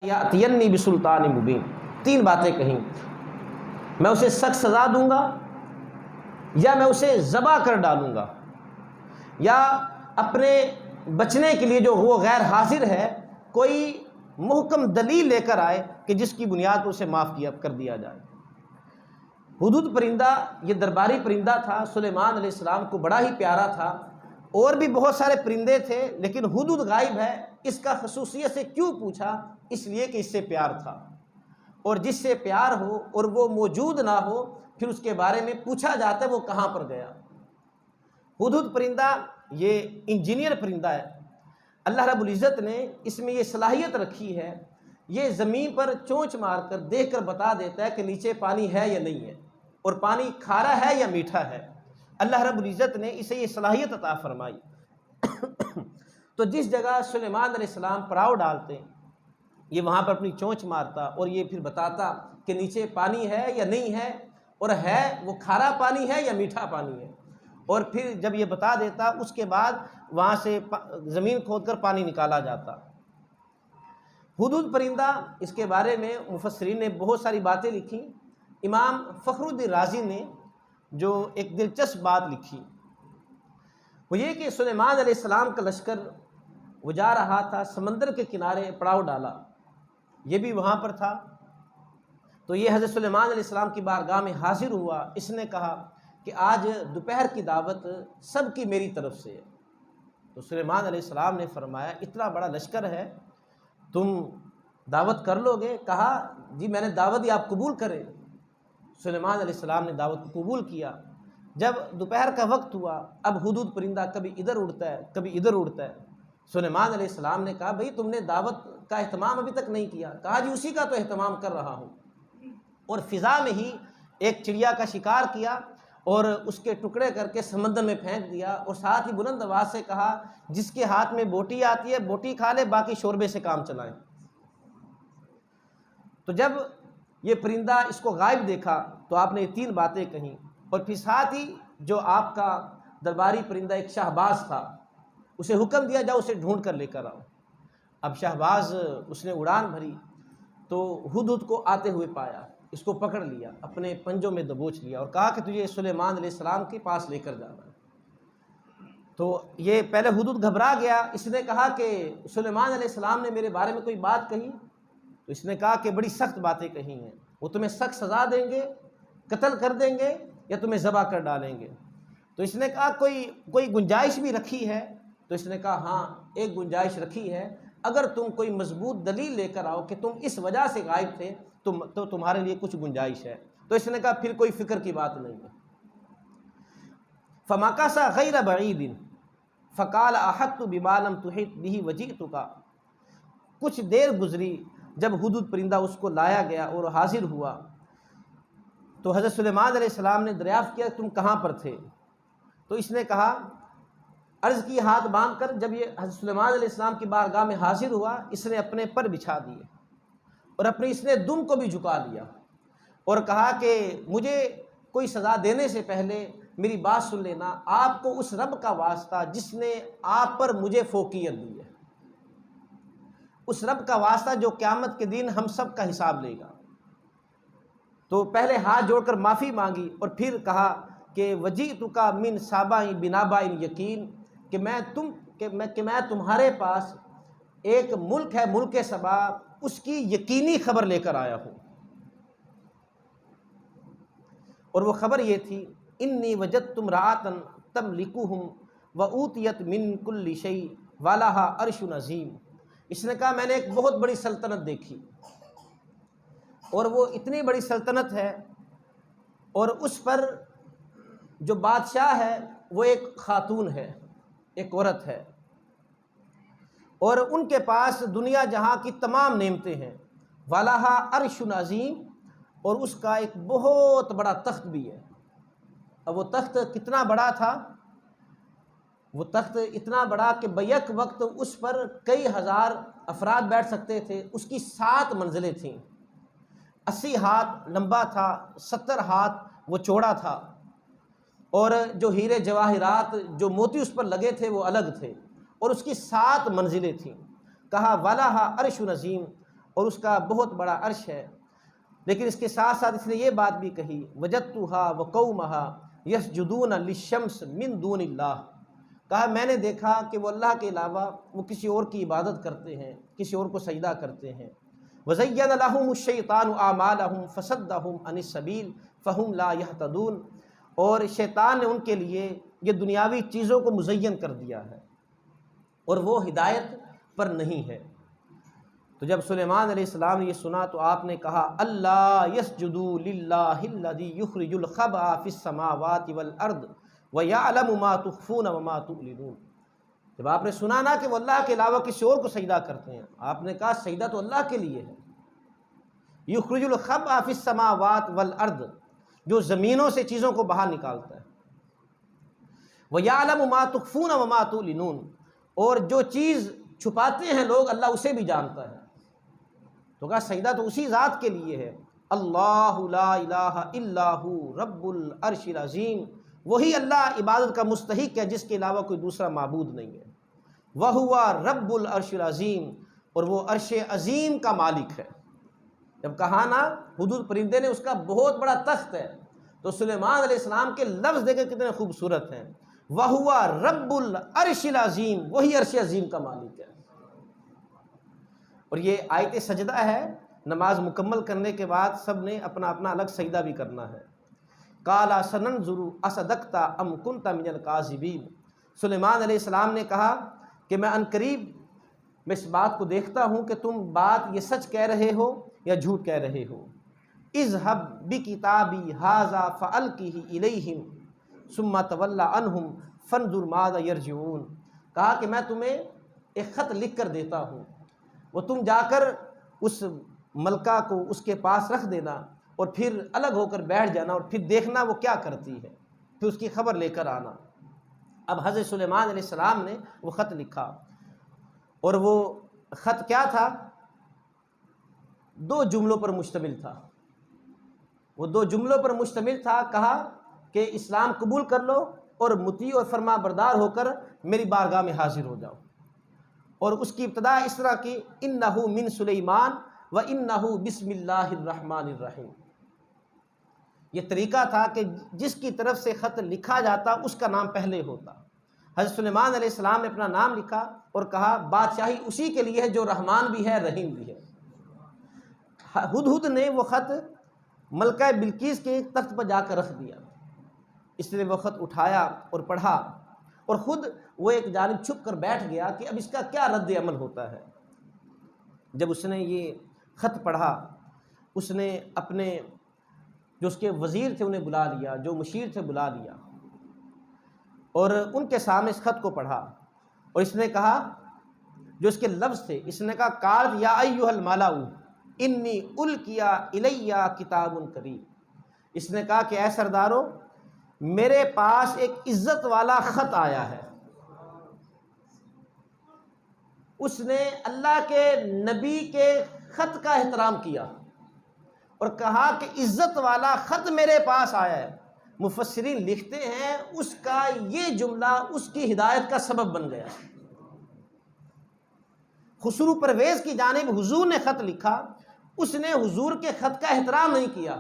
یاتینی بسلطان مبین، تین باتیں کہیں، میں اسے سخت سزا دوں گا، یا میں اسے ذبح کر ڈالوں گا، یا اپنے بچنے کے لیے جو وہ غیر حاضر ہے کوئی محکم دلیل لے کر آئے کہ جس کی بنیاد پر اسے معاف کر دیا جائے۔ ہدہد پرندہ یہ درباری پرندہ تھا، سلیمان علیہ السلام کو بڑا ہی پیارا تھا۔ اور بھی بہت سارے پرندے تھے لیکن ہدہد غائب ہے، اس کا خصوصیت سے کیوں پوچھا؟ اس لیے کہ اس سے پیار تھا، اور جس سے پیار ہو اور وہ موجود نہ ہو پھر اس کے بارے میں پوچھا جاتا ہے وہ کہاں پر گیا۔ ہدہد پرندہ یہ انجینئر پرندہ ہے، اللہ رب العزت نے اس میں یہ صلاحیت رکھی ہے، یہ زمین پر چونچ مار کر دیکھ کر بتا دیتا ہے کہ نیچے پانی ہے یا نہیں ہے، اور پانی کھارا ہے یا میٹھا ہے۔ اللہ رب العزت نے اسے یہ صلاحیت عطا فرمائی۔ تو جس جگہ سلیمان علیہ السلام پڑاؤ ڈالتے یہ وہاں پر اپنی چونچ مارتا اور یہ پھر بتاتا کہ نیچے پانی ہے یا نہیں ہے، اور ہے وہ کھارا پانی ہے یا میٹھا پانی ہے، اور پھر جب یہ بتا دیتا اس کے بعد وہاں سے زمین کھود کر پانی نکالا جاتا۔ ہدہد پرندہ اس کے بارے میں مفسرین نے بہت ساری باتیں لکھی۔ امام فخر الدین رازی نے جو ایک دلچسپ بات لکھی وہ یہ کہ سلیمان علیہ السلام کا لشکر وہ جا رہا تھا، سمندر کے کنارے پڑاؤ ڈالا، یہ بھی وہاں پر تھا، تو یہ حضرت سلیمان علیہ السلام کی بارگاہ میں حاضر ہوا۔ اس نے کہا کہ آج دوپہر کی دعوت سب کی میری طرف سے ہے۔ تو سلیمان علیہ السلام نے فرمایا اتنا بڑا لشکر ہے تم دعوت کر لو گے؟ کہا جی میں نے دعوت دی، آپ قبول کریں۔ سلیمان علیہ السلام نے دعوت کو قبول کیا۔ جب دوپہر کا وقت ہوا اب ہدہد پرندہ کبھی ادھر اڑتا ہے کبھی ادھر اڑتا ہے۔ سلیمان علیہ السلام نے کہا بھئی تم نے دعوت کا اہتمام ابھی تک نہیں کیا۔ کہا جی اسی کا تو اہتمام کر رہا ہوں، اور فضا میں ہی ایک چڑیا کا شکار کیا اور اس کے ٹکڑے کر کے سمندر میں پھینک دیا، اور ساتھ ہی بلند آواز سے کہا جس کے ہاتھ میں بوٹی آتی ہے بوٹی کھا لے، باقی شوربے سے کام چلائیں۔ تو جب یہ پرندہ اس کو غائب دیکھا تو آپ نے یہ تین باتیں کہیں، اور پھر ساتھ ہی جو آپ کا درباری پرندہ ایک شہباز تھا اسے حکم دیا جاؤ اسے ڈھونڈ کر لے کر آؤ۔ اب شہباز اس نے اڑان بھری تو ہدہد کو آتے ہوئے پایا، اس کو پکڑ لیا، اپنے پنجوں میں دبوچ لیا اور کہا کہ تجھے سلیمان علیہ السلام کے پاس لے کر جانا ہے۔ تو یہ پہلے ہدہد گھبرا گیا، اس نے کہا کہ سلیمان علیہ السلام نے میرے بارے میں کوئی بات کہی؟ تو اس نے کہا کہ بڑی سخت باتیں کہی ہیں، وہ تمہیں سخت سزا دیں گے، قتل کر دیں گے یا تمہیں ذبح کر ڈالیں گے۔ تو اس نے کہا کوئی گنجائش بھی رکھی ہے؟ تو اس نے کہا ہاں ایک گنجائش رکھی ہے، اگر تم کوئی مضبوط دلیل لے کر آؤ کہ تم اس وجہ سے غائب تھے تو تمہارے لیے کچھ گنجائش ہے۔ تو اس نے کہا پھر کوئی فکر کی بات نہیں ہے۔ فمکث غیر بعید فقال احطت بما لم تحط به وجئتک، کچھ دیر گزری، جب ہدہد پرندہ اس کو لایا گیا اور حاضر ہوا تو حضرت سلیمان علیہ السلام نے دریافت کیا تم کہاں پر تھے؟ تو اس نے کہا عرض کی ہاتھ باندھ کر، جب یہ حضرت سلیمان علیہ السلام کی بارگاہ میں حاضر ہوا اس نے اپنے پر بچھا دیے اور اپنی اس نے دم کو بھی جھکا لیا اور کہا کہ مجھے کوئی سزا دینے سے پہلے میری بات سن لینا، آپ کو اس رب کا واسطہ جس نے آپ پر مجھے فوقیت دی ہے، اس رب کا واسطہ جو قیامت کے دن ہم سب کا حساب لے گا۔ تو پہلے ہاتھ جوڑ کر معافی مانگی اور پھر کہا کہ وجئتک من سابع بنبأ یقین، کہ میں تمہارے پاس ایک ملک ہے ملک سبا، اس کی یقینی خبر لے کر آیا ہوں، اور وہ خبر یہ تھی انی وجدت امرأۃ تملکہم وأوتیت من کل شیء ولہا عرش عظیم۔ اس نے کہا میں نے ایک بہت بڑی سلطنت دیکھی، اور وہ اتنی بڑی سلطنت ہے اور اس پر جو بادشاہ ہے وہ ایک خاتون ہے، ایک عورت ہے، اور ان کے پاس دنیا جہاں کی تمام نعمتیں ہیں، وَلَہَا عَرْشٌ عَظِيمٌ، اور اس کا ایک بہت بڑا تخت بھی ہے۔ اب وہ تخت کتنا بڑا تھا؟ وہ تخت اتنا بڑا کہ بیک وقت اس پر کئی ہزار افراد بیٹھ سکتے تھے۔ اس کی 7 منزلیں تھیں، 80 ہاتھ لمبا تھا، 70 ہاتھ وہ چوڑا تھا، اور جو ہیرے جواہرات جو موتی اس پر لگے تھے وہ الگ تھے، اور اس کی 7 منزلیں تھیں۔ کہا وَلَہَا عَرْشٌ عَظِيمٌ، اور اس کا بہت بڑا عرش ہے، لیکن اس کے ساتھ ساتھ اس نے یہ بات بھی کہی وجدتها وقومها یسجدون للشمس من دون اللہ، کہا میں نے دیکھا کہ وہ اللہ کے علاوہ وہ کسی اور کی عبادت کرتے ہیں، کسی اور کو سجدہ کرتے ہیں۔ وزین لهم الشیطان اعمالهم فصدهم عن السبیل فهم لا يهتدون، اور شیطان نے ان کے لیے یہ دنیاوی چیزوں کو مزین کر دیا ہے اور وہ ہدایت پر نہیں ہے۔ تو جب سلیمان علیہ السلام نے یہ سنا تو آپ نے کہا اللہ یسجدوا للہ الذی یخرج الخبء فی السماوات والارض ویعلم ما تخفون وما تعلنون۔ جب آپ نے سنا نا کہ وہ اللہ کے علاوہ کسی اور کو سجدہ کرتے ہیں، آپ نے کہا سجدہ تو اللہ کے لیے ہے۔ یخرج الخبء فی السماوات والارض، جو زمینوں سے چیزوں کو باہر نکالتا ہے۔ وَيَعْلَمُ مَا تُخْفُونَ وَمَا تُعْلِنُونَ، اور جو چیز چھپاتے ہیں لوگ اللہ اسے بھی جانتا ہے۔ تو کہا سجدہ تو اسی ذات کے لیے ہے، اللہ لا الہ الا ہو رب العرش العظیم، وہی اللہ عبادت کا مستحق ہے جس کے علاوہ کوئی دوسرا معبود نہیں ہے۔ وَهُوَ رب العرش العظیم، اور وہ عرش عظیم کا مالک ہے۔ جب کہا نا حدود پرندے نے اس کا بہت بڑا تخت ہے، تو سلیمان علیہ السلام کے لفظ دیکھیں کتنے خوبصورت ہیں، وَهُوَ رب العرش العظیم، وہی عرش عظیم کا مالک ہے۔ اور یہ آیت سجدہ ہے، نماز مکمل کرنے کے بعد سب نے اپنا اپنا الگ سجدہ بھی کرنا ہے۔ قَالَ سَنَنظُرُ أَصَدَقْتَ أَمْ كُنْتَ مِنَ الْكَاذِبِينَ، سلیمان علیہ السلام نے کہا کہ میں عنقریب میں اس بات کو دیکھتا ہوں کہ تم بات یہ سچ کہہ رہے ہو یا جھوٹ کہہ رہے ہو۔ اذهب بکتابی ھذا فألقہ الیہم ثم تول عنہم فانظر ماذا یرجعون، کہا کہ میں تمہیں ایک خط لکھ کر دیتا ہوں، وہ تم جا کر اس ملکہ کو اس کے پاس رکھ دینا اور پھر الگ ہو کر بیٹھ جانا اور پھر دیکھنا وہ کیا کرتی ہے، پھر اس کی خبر لے کر آنا۔ اب حضرت سلیمان علیہ السلام نے وہ خط لکھا، اور وہ خط کیا تھا؟ 2 جملوں پر مشتمل تھا۔ وہ 2 جملوں پر مشتمل تھا، کہا کہ اسلام قبول کر لو اور مطیع اور فرما بردار ہو کر میری بارگاہ میں حاضر ہو جاؤ۔ اور اس کی ابتدا اس طرح کی انہ من سلیمان و انہ بسم اللہ الرحمن الرحیم۔ یہ طریقہ تھا کہ جس کی طرف سے خط لکھا جاتا اس کا نام پہلے ہوتا۔ حضرت سلیمان علیہ السلام نے اپنا نام لکھا اور کہا بادشاہی اسی کے لیے ہے جو رحمان بھی ہے رحیم بھی ہے۔ ہدہد نے وہ خط ملکہ بلقیس کے تخت پر جا کر رکھ دیا۔ اس نے وہ خط اٹھایا اور پڑھا، اور خود وہ ایک جانب چھپ کر بیٹھ گیا کہ اب اس کا کیا رد عمل ہوتا ہے۔ جب اس نے یہ خط پڑھا، اس نے اپنے جو اس کے وزیر تھے انہیں بلا لیا، جو مشیر تھے بلا لیا، اور ان کے سامنے اس خط کو پڑھا، اور اس نے کہا جو اس کے لفظ تھے، اس نے کہا قال یا ایھا الملأ انی القی الی کتاب کریم، اس نے کہا کہ اے سردارو میرے پاس ایک عزت والا خط آیا ہے۔ اس نے اللہ کے نبی کے خط کا احترام کیا اور کہا کہ عزت والا خط میرے پاس آیا ہے۔ مفسرین لکھتے ہیں اس کا یہ جملہ اس کی ہدایت کا سبب بن گیا۔ خسرو پرویز کی جانب حضور نے خط لکھا، اس نے حضور کے خط کا احترام نہیں کیا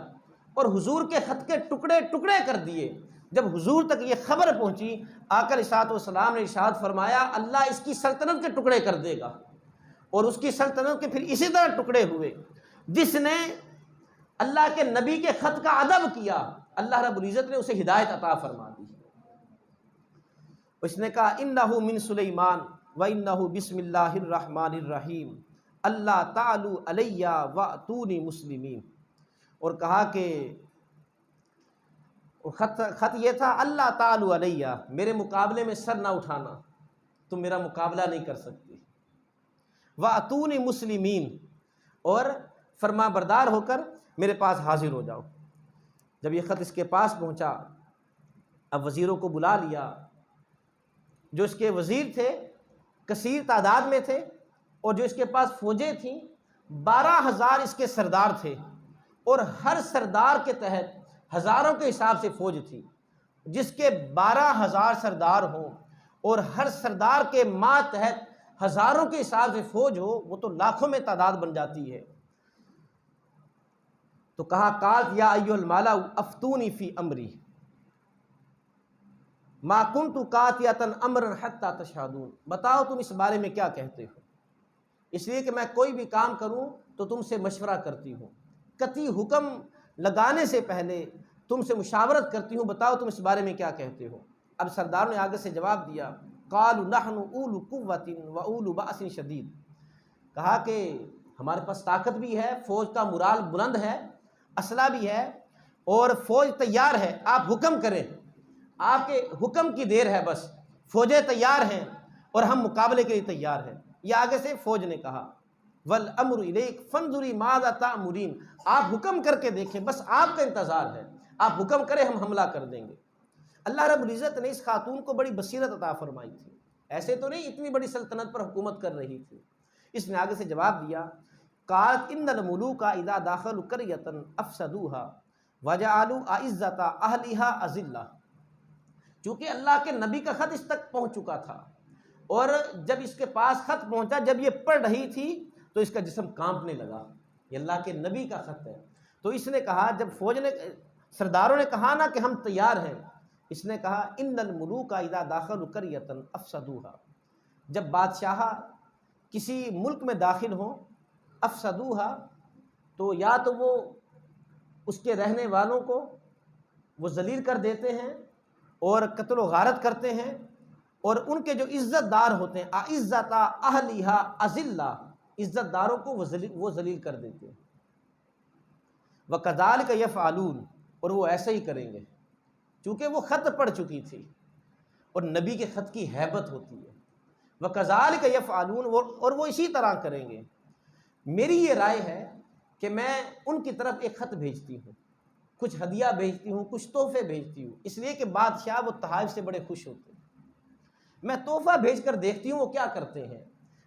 اور حضور کے خط کے ٹکڑے ٹکڑے کر دیے۔ جب حضور تک یہ خبر پہنچی، آقا علیہ الصلوۃ والسلام نے ارشاد فرمایا اللہ اس کی سلطنت کے ٹکڑے کر دے گا، اور اس کی سلطنت کے پھر اسی طرح ٹکڑے ہوئے۔ جس نے اللہ کے نبی کے خط کا ادب کیا، اللہ رب العزت نے اسے ہدایت عطا فرما دی۔ اس نے کہا انہ من سلیمان و انہ بسم اللہ الرحمن الرحیم اللہ تعالی علی واتونی مسلمین، اور کہا کہ خط یہ تھا اللہ تعالی علی، میرے مقابلے میں سر نہ اٹھانا، تم میرا مقابلہ نہیں کر سکتی، واتونی مسلمین، اور فرما بردار ہو کر میرے پاس حاضر ہو جاؤ۔ جب یہ خط اس کے پاس پہنچا، اب وزیروں کو بلا لیا۔ جو اس کے وزیر تھے کثیر تعداد میں تھے، اور جو اس کے پاس فوجیں تھیں 12,000 اس کے سردار تھے، اور ہر سردار کے تحت ہزاروں کے حساب سے فوج تھی۔ جس کے 12,000 سردار ہوں اور ہر سردار کے ماتحت ہزاروں کے حساب سے فوج ہو، وہ تو لاکھوں میں تعداد بن جاتی ہے۔ تو کہا قالت یا ایھا الملأ افتونی فی امری ما کنت قاطعۃ امرا حتی تشہدون، بتاؤ تم اس بارے میں کیا کہتے ہو، اس لیے کہ میں کوئی بھی کام کروں تو تم سے مشورہ کرتی ہوں، قطعی حکم لگانے سے پہلے تم سے مشاورت کرتی ہوں، بتاؤ تم اس بارے میں کیا کہتے ہو۔ اب سرداروں نے آگے سے جواب دیا قالوا نحن اولو قوۃ و اولو بأس شدید، کہا کہ ہمارے پاس طاقت بھی ہے، فوج کا مورال بلند ہے، اسلحہ بھی ہے اور فوج تیار ہے، آپ حکم کریں، آپ کے حکم کی دیر ہے، بس فوجیں تیار ہیں اور ہم مقابلے کے لیے تیار ہیں۔ یہ آگے سے فوج نے کہا والامر الیک فانظری ماذا تأمرین، آپ حکم کر کے دیکھیں، بس آپ کا انتظار ہے، آپ حکم کریں ہم حملہ کر دیں گے۔ اللہ رب العزت نے اس خاتون کو بڑی بصیرت عطا فرمائی تھی، ایسے تو نہیں اتنی بڑی سلطنت پر حکومت کر رہی تھی۔ اس نے آگے سے جواب دیا قالت ان الملوک اذا دخلوا قریۃ افسدوها وجعلوا اعزۃ اہلها اذلہ، چونکہ اللہ کے نبی کا خط اس تک پہنچ چکا تھا، اور جب اس کے پاس خط پہنچا، جب یہ پڑھ رہی تھی تو اس کا جسم کانپنے لگا، یہ اللہ کے نبی کا خط ہے۔ تو اس نے کہا، جب فوج نے سرداروں نے کہا نا کہ ہم تیار ہیں، اس نے کہا ان الملوک اذا دخلوا قریۃ افسدوها، جب بادشاہ کسی ملک میں داخل ہوں، افسدوها تو یا تو وہ اس کے رہنے والوں کو وہ ذلیل کر دیتے ہیں اور قتل و غارت کرتے ہیں، اور ان کے جو عزت دار ہوتے ہیں اعزۃ اہلها اذلہ، عزت داروں کو وہ ذلیل کر دیتے ہیں۔ وکذالک یفعلون، اور وہ ایسے ہی کریں گے، چونکہ وہ خط پڑھ چکی تھی اور نبی کے خط کی ہیبت ہوتی ہے۔ وکذالک یفعلون، اور وہ اسی طرح کریں گے۔ میری یہ رائے ہے کہ میں ان کی طرف ایک خط بھیجتی ہوں، کچھ ہدیہ بھیجتی ہوں، کچھ تحفے بھیجتی ہوں، اس لیے کہ بادشاہ وہ تحائف سے بڑے خوش ہوتے ہیں۔ میں تحفہ بھیج کر دیکھتی ہوں وہ کیا کرتے ہیں۔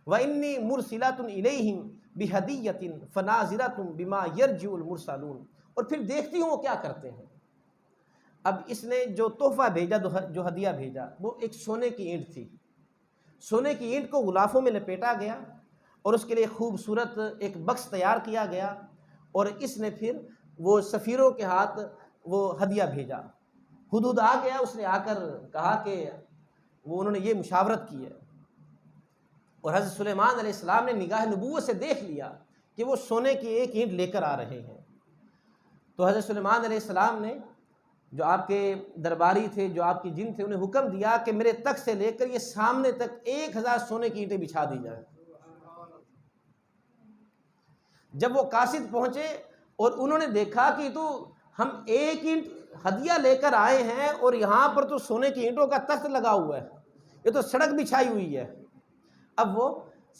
وَإِنِّي مُرْسِلَةٌ إِلَيْهِمْ بِهَدِيَّةٍ فَنَاظِرَةٌ بِمَا يَرْجِعُ الْمُرْسَلُونَ، اور پھر دیکھتی ہوں وہ کیا کرتے ہیں۔ اب اس نے جو تحفہ بھیجا، جو ہدیہ بھیجا، وہ ایک سونے کی اینٹ تھی۔ سونے کی اینٹ کو غلافوں میں لپیٹا گیا اور اس کے لیے خوبصورت ایک بکس تیار کیا گیا، اور اس نے پھر وہ سفیروں کے ہاتھ وہ ہدیہ بھیجا۔ ہدہد آ گیا، اس نے آ کر کہا کہ انہوں نے یہ مشاورت کی ہے، اور حضرت سلیمان علیہ السلام نے نگاہ نبوت سے دیکھ لیا کہ وہ سونے کی ایک اینٹ لے کر آ رہے ہیں۔ تو حضرت سلیمان علیہ السلام نے، جو آپ کے درباری تھے، جو آپ کی جن تھے، انہیں حکم دیا کہ میرے تخت سے لے کر یہ سامنے تک 1000 سونے کی اینٹیں بچھا دی جائیں۔ جب وہ قاصد پہنچے اور انہوں نے دیکھا کہ تو ہم ایک اینٹ ہدیہ لے کر آئے ہیں اور یہاں پر تو سونے کی اینٹوں کا تخت لگا ہوا ہے، یہ تو سڑک بچھائی ہوئی ہے۔ اب وہ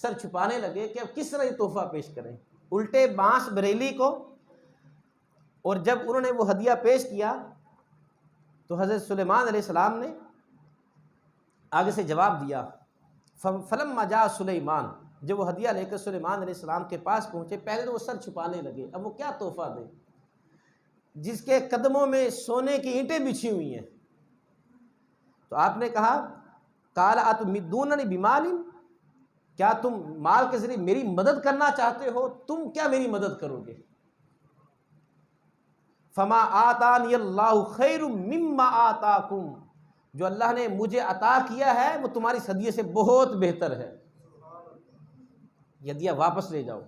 سر چھپانے لگے کہ اب کس طرح یہ تحفہ پیش کریں، الٹے بانس بریلی کو۔ اور جب انہوں نے وہ ہدیہ پیش کیا تو حضرت سلیمان علیہ السلام نے آگے سے جواب دیا فلما جاء سلیمان، جب وہ ہدیہ لے کر سلیمان علیہ السلام کے پاس پہنچے، پہلے تو وہ سر چھپانے لگے، اب وہ کیا تحفہ دیں جس کے قدموں میں سونے کی اینٹیں بچھی ہوئی ہیں۔ تو آپ نے کہا قال اتمدوننی بمال، کیا تم مال کے ذریعے میری مدد کرنا چاہتے ہو؟ تم کیا میری مدد کرو گے؟ فما آتانی اللہ خیر مما آتاکم، جو اللہ نے مجھے عطا کیا ہے وہ تمہاری ہدیے سے بہت بہتر ہے، ہدیہ واپس لے جاؤ۔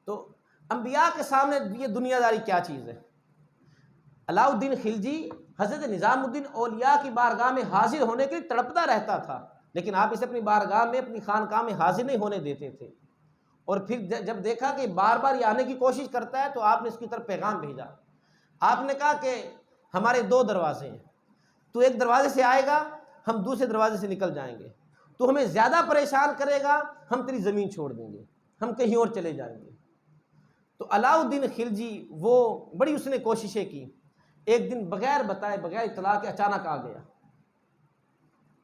تو انبیاء کے سامنے یہ دنیا داری کیا چیز ہے؟ علاء الدین خلجی حضرت نظام الدین اولیاء کی بارگاہ میں حاضر ہونے کے لیے تڑپتا رہتا تھا، لیکن آپ اسے اپنی بارگاہ میں، اپنی خانقاہ میں حاضر نہیں ہونے دیتے تھے، اور پھر جب دیکھا کہ بار بار یہ آنے کی کوشش کرتا ہے تو آپ نے اس کی طرف پیغام بھیجا۔ آپ نے کہا کہ ہمارے 2 دروازے ہیں، تو ایک دروازے سے آئے گا، ہم دوسرے دروازے سے نکل جائیں گے، تو ہمیں زیادہ پریشان کرے گا، ہم تیری زمین چھوڑ دیں گے، ہم کہیں اور چلے جائیں گے۔ تو علاء الدین خلجی وہ بڑی اس نے کوششیں کی، ایک دن بغیر بتائے، بغیر اطلاع کے اچانک آ گیا،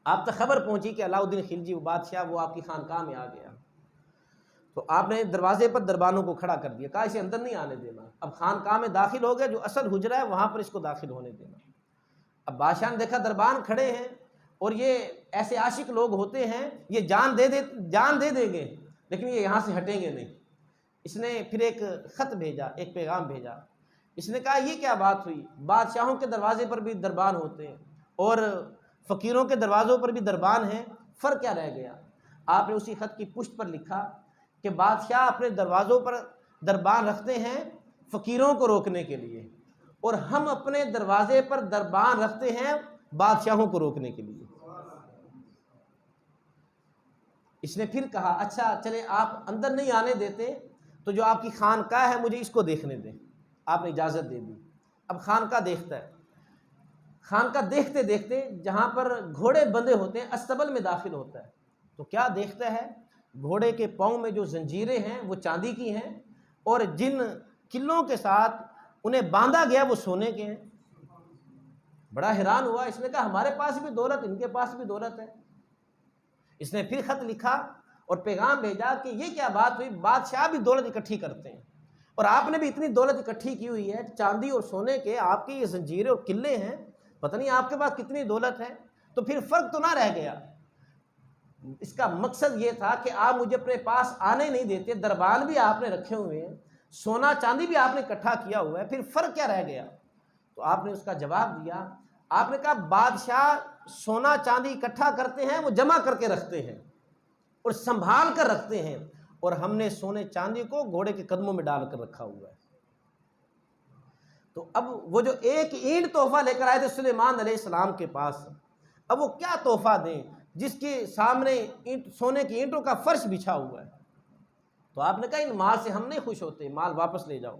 آپ تک خبر پہنچی کہ علاء الدین خلجی وہ بادشاہ وہ آپ کی خانقاہ میں آ گیا۔ تو آپ نے دروازے پر دربانوں کو کھڑا کر دیا، کہا اسے اندر نہیں آنے دینا، اب خانقاہ میں داخل ہو گیا، جو اصل حجرہ ہے وہاں پر اس کو داخل ہونے دینا۔ اب بادشاہ نے دیکھا دربان کھڑے ہیں اور یہ ایسے عاشق لوگ ہوتے ہیں، یہ جان دے دیں گے لیکن یہ یہاں سے ہٹیں گے نہیں، اس نے پھر ایک خط بھیجا، ایک پیغام بھیجا. اس نے کہا یہ کیا بات ہوئی، بادشاہوں کے دروازے پر بھی دربان ہوتے ہیں اور فقیروں کے دروازوں پر بھی دربان ہیں، فرق کیا رہ گیا؟ آپ نے اسی خط کی پشت پر لکھا کہ بادشاہ اپنے دروازوں پر دربان رکھتے ہیں فقیروں کو روکنے کے لیے، اور ہم اپنے دروازے پر دربان رکھتے ہیں بادشاہوں کو روکنے کے لیے. اس نے پھر کہا اچھا چلے آپ اندر نہیں آنے دیتے تو جو آپ کی خانقاہ ہے مجھے اس کو دیکھنے دیں. آپ نے اجازت دے دی. اب خانقاہ دیکھتا ہے. خانقاہ دیکھتے دیکھتے جہاں پر گھوڑے بندھے ہوتے ہیں استبل میں داخل ہوتا ہے. تو کیا دیکھتا ہے؟ گھوڑے کے پاؤں میں جو زنجیریں ہیں وہ چاندی کی ہیں، اور جن کلوں کے ساتھ انہیں باندھا گیا وہ سونے کے ہیں. بڑا حیران ہوا. اس نے کہا ہمارے پاس بھی دولت، ان کے پاس بھی دولت ہے. اس نے پھر خط لکھا اور پیغام بھیجا کہ یہ کیا بات ہوئی، بادشاہ بھی دولت اکٹھی کرتے ہیں اور آپ نے بھی اتنی دولت اکٹھی کی ہوئی ہے چاندی اور سونے کے، آپ کی یہ زنجیریں اور قلعے ہیں، پتہ نہیں آپ کے پاس کتنی دولت ہے. تو پھر فرق تو نہ رہ گیا. اس کا مقصد یہ تھا کہ آپ مجھے اپنے پاس آنے نہیں دیتے، دربان بھی آپ نے رکھے ہوئے ہیں، سونا چاندی بھی آپ نے اکٹھا کیا ہوا ہے، پھر فرق کیا رہ گیا؟ تو آپ نے اس کا جواب دیا. آپ نے کہا بادشاہ سونا چاندی اکٹھا کرتے ہیں، وہ جمع کر کے رکھتے ہیں اور سنبھال کر رکھتے ہیں، اور ہم نے سونے چاندی کو گھوڑے کے قدموں میں ڈال کر رکھا ہوا ہے. تو اب وہ جو ایک اینٹ تحفہ لے کر آئے تھے سلیمان علیہ السلام کے پاس، اب وہ کیا تحفہ دیں جس کے سامنے سونے کی اینٹوں کا فرش بچھا ہوا ہے؟ تو آپ نے کہا ان مال سے ہم نہیں خوش ہوتے، مال واپس لے جاؤ.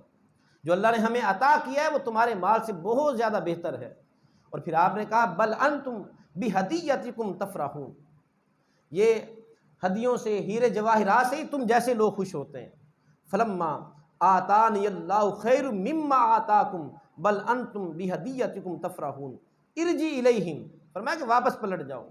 جو اللہ نے ہمیں عطا کیا ہے وہ تمہارے مال سے بہت زیادہ بہتر ہے. اور پھر آپ نے کہا بل انتم بہدیتکم تفرحون، یہ ہدیوں سے، ہیرے جواہرات سے ہی تم جیسے لوگ خوش ہوتے ہیں. فلما آتانی اللہ خیر مما آتاکم بل انتم بہدیتکم تفرحون ارجع الیہم، فرمایا کہ واپس پلٹ جاؤ.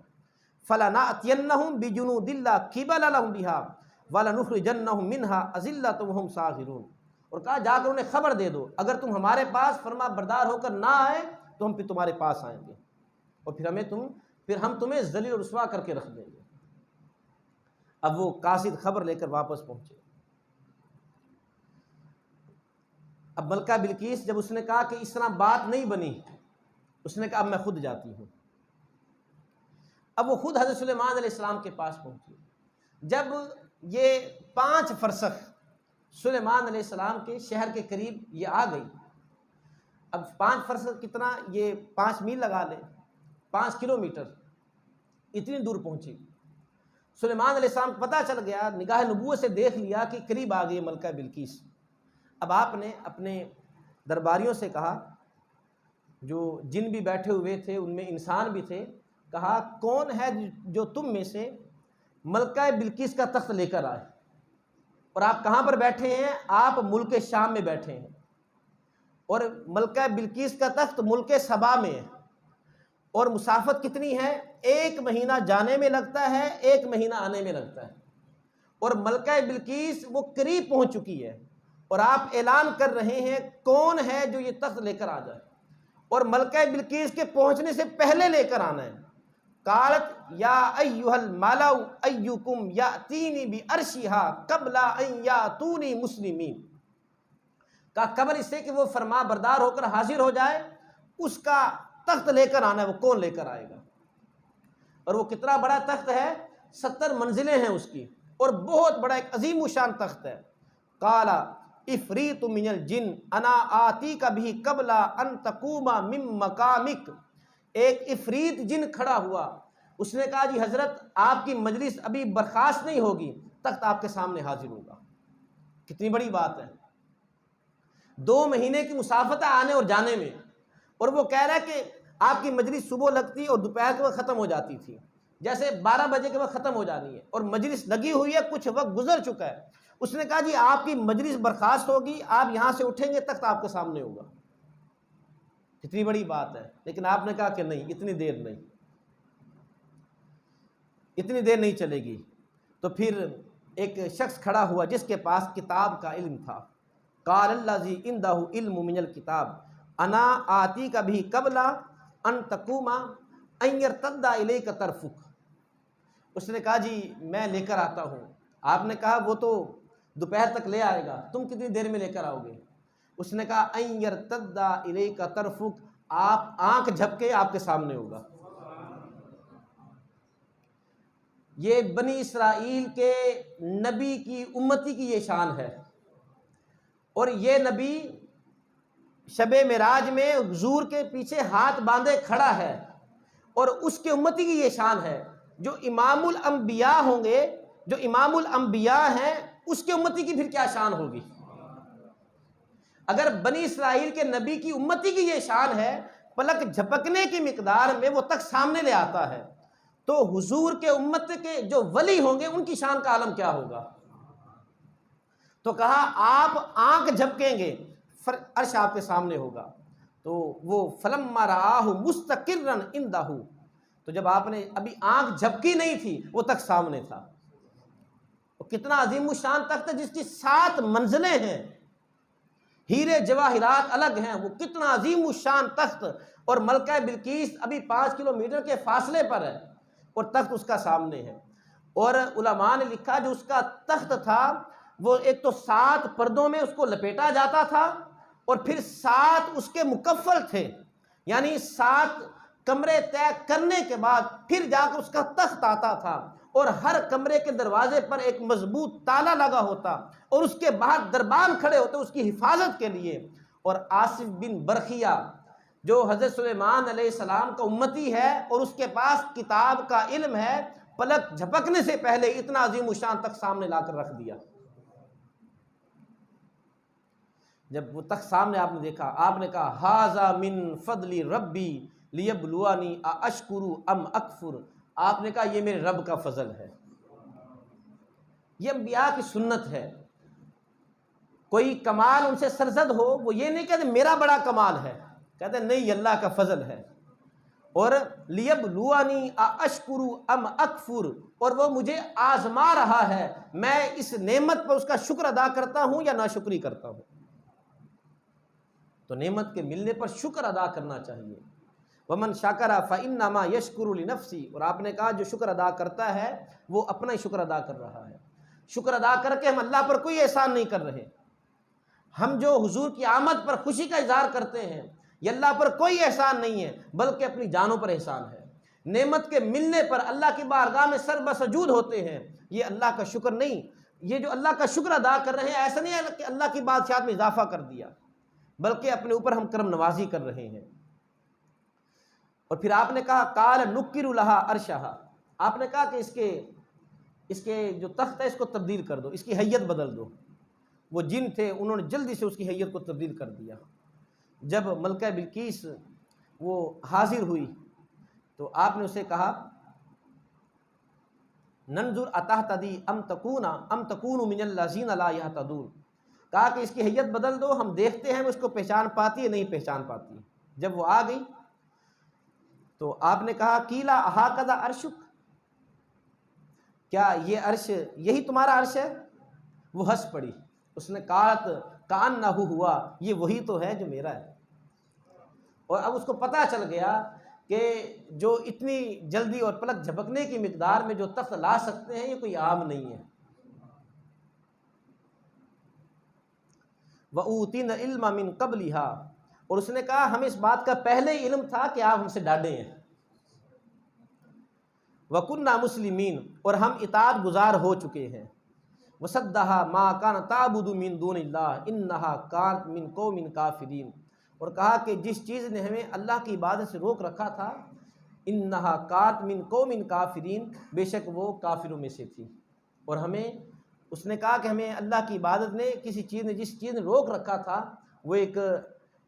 فلنأتینہم بجنود لا قبل لہم بہا ولنخرجنہم منہا اذلۃ وہم صاغرون. اور کہا جا کر انہیں خبر دے دو اگر تم ہمارے پاس فرما بردار ہو کر نہ آئے تو ہم پھر تمہارے پاس آئیں گے اور پھر ہم تمہیں ذلیل و رسوا کر کے رکھ دیں گے. اب وہ قاصد خبر لے کر واپس پہنچے. اب ملکہ بلقیس جب اس نے کہا کہ اس طرح بات نہیں بنی، اس نے کہا اب میں خود جاتی ہوں. اب وہ خود حضرت سلیمان علیہ السلام کے پاس پہنچی. جب یہ 5 فرسخ سلیمان علیہ السلام کے شہر کے قریب یہ آ گئی. اب 5 فرسخ کتنا، یہ 5 میل لگا لے، 5 کلومیٹر، اتنی دور پہنچی. سلیمان علیہ السلام کو پتہ چل گیا، نگاہ نبوت سے دیکھ لیا کہ قریب آ گئی ملکہ بلقیس. اب آپ نے اپنے درباریوں سے کہا، جو جن بھی بیٹھے ہوئے تھے ان میں انسان بھی تھے، کہا کون ہے جو تم میں سے ملکہ بلقیس کا تخت لے کر آئے؟ اور آپ کہاں پر بیٹھے ہیں؟ آپ ملک شام میں بیٹھے ہیں، اور ملکہ بلقیس کا تخت ملک سبا میں ہے. اور مسافت کتنی ہے؟ 1 مہینہ جانے میں لگتا ہے، 1 مہینہ آنے میں لگتا ہے. اور ملکہ بلقیس وہ قریب پہنچ چکی ہے، اور آپ اعلان کر رہے ہیں کون ہے جو یہ تخت لے کر آ جائے، اور ملکہ بلقیس کے پہنچنے سے پہلے لے کر آنا ہے. قالت یا ایھا الملأ ایکم یاتینی بعرشھا قبل ان یاتونی مسلمین، کا قبل اس سے کہ وہ فرما بردار ہو کر حاضر ہو جائے، اس کا تخت لے کر آنا ہے. وہ کون لے کر آئے گا؟ اور وہ کتنا بڑا تخت ہے؟ 70 منزلیں ہیں اس کی، اور بہت بڑا ایک عظیم الشان تخت ہے. قال افریت من الجن انا آتیک بہ قبل ان تقوم من مقامک. ایک افریت جن کھڑا ہوا، اس نے کہا جی حضرت آپ کی مجلس ابھی برخاست نہیں ہوگی، تخت آپ کے سامنے حاضر ہوگا. کتنی بڑی بات ہے. 2 مہینے کی مسافت ہے آنے اور جانے میں، اور وہ کہہ رہا ہے کہ آپ کی مجلس صبح لگتی اور دوپہر کے وقت ختم ہو جاتی تھی، جیسے 12 بجے کے وقت ختم ہو جانی ہے، اور مجلس لگی ہوئی ہے، کچھ وقت گزر چکا ہے. اس نے کہا جی آپ کی مجلس برخاست ہوگی، آپ یہاں سے اٹھیں گے، تخت آپ کے سامنے ہوگا. کتنی بڑی بات ہے. لیکن آپ نے کہا کہ نہیں، اتنی دیر نہیں چلے گی. تو پھر ایک شخص کھڑا ہوا جس کے پاس کتاب کا علم تھا. قال الذی عندہ علم من الکتاب انا آتیک بہ قبل ان تقوم ان یرتد الیک طرفک. اس نے کہا جی میں لے کر آتا ہوں. آپ نے کہا وہ تو دوپہر تک لے آئے گا، تم کتنی دیر میں لے کر آؤ گے؟ اس نے کہا ان یرتد الیک طرفک، آپ آنکھ جھپکے آپ کے سامنے ہوگا۔ یہ بنی اسرائیل کے نبی کی امتی کی یہ شان ہے، اور یہ نبی شب معراج میں حضور کے پیچھے ہاتھ باندھے کھڑا ہے، اور اس کے امتی کی یہ شان ہے۔ جو امام الانبیاء ہوں گے، جو امام الانبیاء ہیں، اس کے امتی کی پھر کیا شان ہوگی؟ اگر بنی اسرائیل کے نبی کی امتی کی یہ شان ہے، پلک جھپکنے کی مقدار میں وہ تک سامنے لے آتا ہے، تو حضور کے امت کے جو ولی ہوں گے ان کی شان کا عالم کیا ہوگا؟ تو کہا آپ آنکھ جھپکیں گے، عرش آپ کے سامنے ہوگا۔ تو وہ فلما رآہ مستقرا عندہ، تو جب آپ نے ابھی آنکھ جھپکی نہیں تھی وہ تک سامنے تھا۔ کتنا عظیم الشان تخت ہے جس کی 7 منزلیں ہیں، ہیرے جواہرات الگ ہیں، وہ کتنا عظیم الشان تخت، اور ملکہ بلقیس ابھی 5 کلومیٹر کے فاصلے پر ہے اور تخت اس کا سامنے ہے۔ اور علماء نے لکھا جو اس کا تخت تھا وہ ایک تو 7 پردوں میں اس کو لپیٹا جاتا تھا، اور پھر 7 اس کے مکفل تھے، یعنی 7 کمرے طے کرنے کے بعد پھر جا کر اس کا تخت آتا تھا، اور ہر کمرے کے دروازے پر ایک مضبوط تالا لگا ہوتا، اور اس کے باہر دربان کھڑے ہوتے اس کی حفاظت کے لیے۔ اور آصف بن برخیہ جو حضرت سلیمان علیہ السلام کا امتی ہے اور اس کے پاس کتاب کا علم ہے، پلک جھپکنے سے پہلے اتنا عظیم الشان تک سامنے لا کر رکھ دیا۔ جب وہ تخت سامنے آپ نے دیکھا، آپ نے کہا ھذا من فضل ربی لیبلونی ااشکر ام اکفر، آپ نے کہا یہ میرے رب کا فضل ہے۔ یہ انبیاء کی سنت ہے، کوئی کمال ان سے سرزد ہو وہ یہ نہیں کہتے میرا بڑا کمال ہے، کہتے نہیں یہ اللہ کا فضل ہے۔ اور لیبلونی ااشکر ام اکفر، اور وہ مجھے آزما رہا ہے میں اس نعمت پر اس کا شکر ادا کرتا ہوں یا ناشکری کرتا ہوں۔ تو نعمت کے ملنے پر شکر ادا کرنا چاہیے۔ ومن شکر فانما یشکر لنفسی، اور آپ نے کہا جو شکر ادا کرتا ہے وہ اپنا ہی شکر ادا کر رہا ہے۔ شکر ادا کر کے ہم اللہ پر کوئی احسان نہیں کر رہے، ہم جو حضور کی آمد پر خوشی کا اظہار کرتے ہیں یہ اللہ پر کوئی احسان نہیں ہے بلکہ اپنی جانوں پر احسان ہے۔ نعمت کے ملنے پر اللہ کی بارگاہ میں سر بسجود ہوتے ہیں، یہ اللہ کا شکر نہیں۔ یہ جو اللہ کا شکر ادا کر رہے ہیں ایسا نہیں ہے کہ اللہ کی بادشاہت میں اضافہ کر دیا، بلکہ اپنے اوپر ہم کرم نوازی کر رہے ہیں۔ اور پھر آپ نے کہا قال نکر لہا عرشہا، آپ نے کہا کہ اس کے جو تخت ہے اس کو تبدیل کر دو، اس کی حیت بدل دو۔ وہ جن تھے انہوں نے جلدی سے اس کی حیت کو تبدیل کر دیا۔ جب ملکہ بلقیس وہ حاضر ہوئی تو آپ نے اسے کہا ننظر اتہتدی ام تکون من الذین لا یہتدون، کہا کہ اس کی حیت بدل دو، ہم دیکھتے ہیں وہ اس کو پہچان پاتی ہے نہیں پہچان پاتی۔ جب وہ آ گئی تو آپ نے کہا قیلا اھاکذا عرشک، کیا یہ عرش یہی تمہارا عرش ہے؟ وہ ہنس پڑی، اس نے قالت کأنہ ہوا، یہ وہی تو ہے جو میرا ہے۔ اور اب اس کو پتہ چل گیا کہ جو اتنی جلدی اور پلک جھپکنے کی مقدار میں جو تخت لا سکتے ہیں یہ کوئی عام نہیں ہے۔ وَأُوتِينَا الْعِلْمَ مِن قَبْلِهَا، اور اس نے کہا ہمیں اس بات کا پہلے ہی علم تھا کہ آپ ہم سے ڈاڈے ہیں۔ وَكُنَّا مُسْلِمِينَ، اور ہم اطاعت گزار ہو چکے ہیں۔ وَصَدَّهَا مَا كَانَ تَعْبُدُ مِن دُونِ اللَّهِ إِنَّهَا كَانَتْ مِن قَوْمٍ كَافِرِينَ، اور کہا کہ جس چیز نے ہمیں اللہ کی عبادت سے روک رکھا تھا إِنَّهَا كَانَتْ مِن قَوْمٍ كَافِرِينَ، بے شک وہ کافروں میں سے تھی۔ اور ہمیں اس نے کہا کہ ہمیں اللہ کی عبادت نے کسی چیز نے جس چیز نے روک رکھا تھا وہ ایک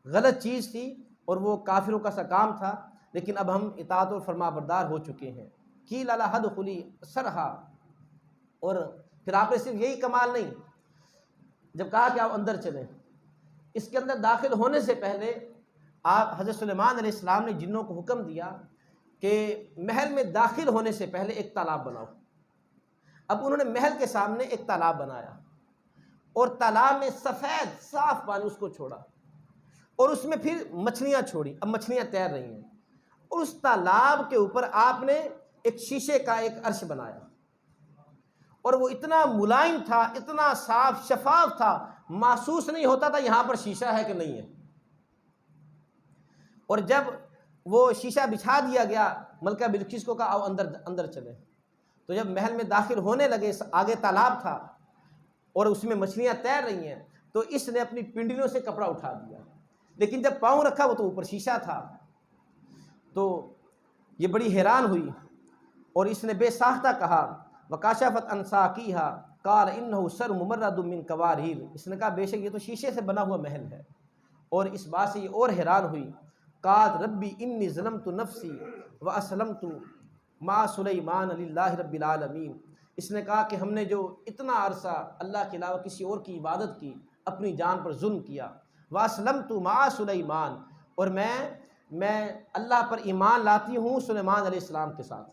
غلط چیز تھی اور وہ کافروں کا سا کام تھا، لیکن اب ہم اطاعت و فرما بردار ہو چکے ہیں۔ قیل لہا ادخلی سرہا، اور پھر آپ نے صرف یہی کمال نہیں، جب کہا کہ آپ اندر چلیں، اس کے اندر داخل ہونے سے پہلے آپ حضرت سلیمان علیہ السلام نے جنوں کو حکم دیا کہ محل میں داخل ہونے سے پہلے ایک تالاب بناؤ۔ اب انہوں نے محل کے سامنے ایک تالاب بنایا اور تالاب میں سفید صاف پانی اس کو چھوڑا، اور اس میں پھر مچھلیاں چھوڑی، اب مچھلیاں تیر رہی ہیں، اور اس تالاب کے اوپر آپ نے ایک شیشے کا ایک عرش بنایا، اور وہ اتنا ملائم تھا، اتنا صاف شفاف تھا، محسوس نہیں ہوتا تھا یہاں پر شیشہ ہے کہ نہیں ہے۔ اور جب وہ شیشہ بچھا دیا گیا، ملکہ بلقیس کو کہا آؤ اندر چلیں، تو جب محل میں داخل ہونے لگے، آگے تالاب تھا اور اس میں مچھلیاں تیر رہی ہیں، تو اس نے اپنی پنڈلیوں سے کپڑا اٹھا دیا، لیکن جب پاؤں رکھا وہ تو اوپر شیشہ تھا۔ تو یہ بڑی حیران ہوئی اور اس نے بے ساختہ کہا وکاشفت عن ساقیها قال انه سر ممرد من قواریر، اس نے کہا بے شک یہ تو شیشے سے بنا ہوا محل ہے۔ اور اس بات سے یہ اور حیران ہوئی، قالت ربی انی ظلمت نفسی واسلمت مع سلیمان للہ رب العالمین، اس نے کہا کہ ہم نے جو اتنا عرصہ اللہ کے علاوہ کسی اور کی عبادت کی، اپنی جان پر ظلم کیا، واسلمت مع سلیمان، اور میں اللہ پر ایمان لاتی ہوں سلیمان علیہ السلام کے ساتھ،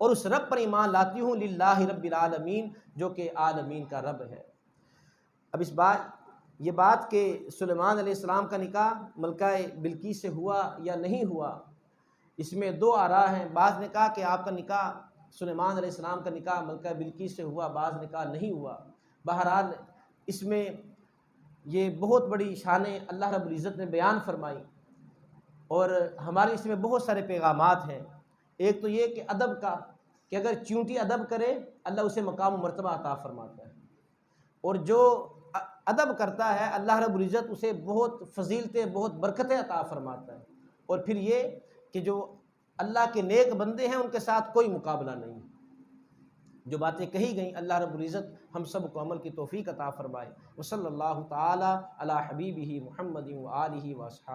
اور اس رب پر ایمان لاتی ہوں للہ رب العالمین، جو کہ عالمین کا رب ہے۔ اب یہ بات کہ سلیمان علیہ السلام کا نکاح ملکہ بلقیس سے ہوا یا نہیں ہوا، اس میں دو آراء ہیں۔ بعض نے کہا کہ آپ کا نکاح، سلیمان علیہ السلام کا نکاح ملکہ بلقیس سے ہوا، بعض نے کہا نہیں ہوا۔ بہرحال اس میں یہ بہت بڑی شانیں اللہ رب العزت نے بیان فرمائی، اور ہمارے اس میں بہت سارے پیغامات ہیں۔ ایک تو یہ کہ ادب کا، کہ اگر چیونٹی ادب کرے اللہ اسے مقام و مرتبہ عطا فرماتا ہے، اور جو ادب کرتا ہے اللہ رب العزت اسے بہت فضیلتیں، بہت برکتیں عطا فرماتا ہے۔ اور پھر یہ کہ جو اللہ کے نیک بندے ہیں ان کے ساتھ کوئی مقابلہ نہیں۔ جو باتیں کہی گئیں اللہ رب العزت ہم سب کو عمل کی توفیق عطا فرمائے۔ وصلی اللہ تعالی علی حبیبہ محمد و آلہ و اصحابہ۔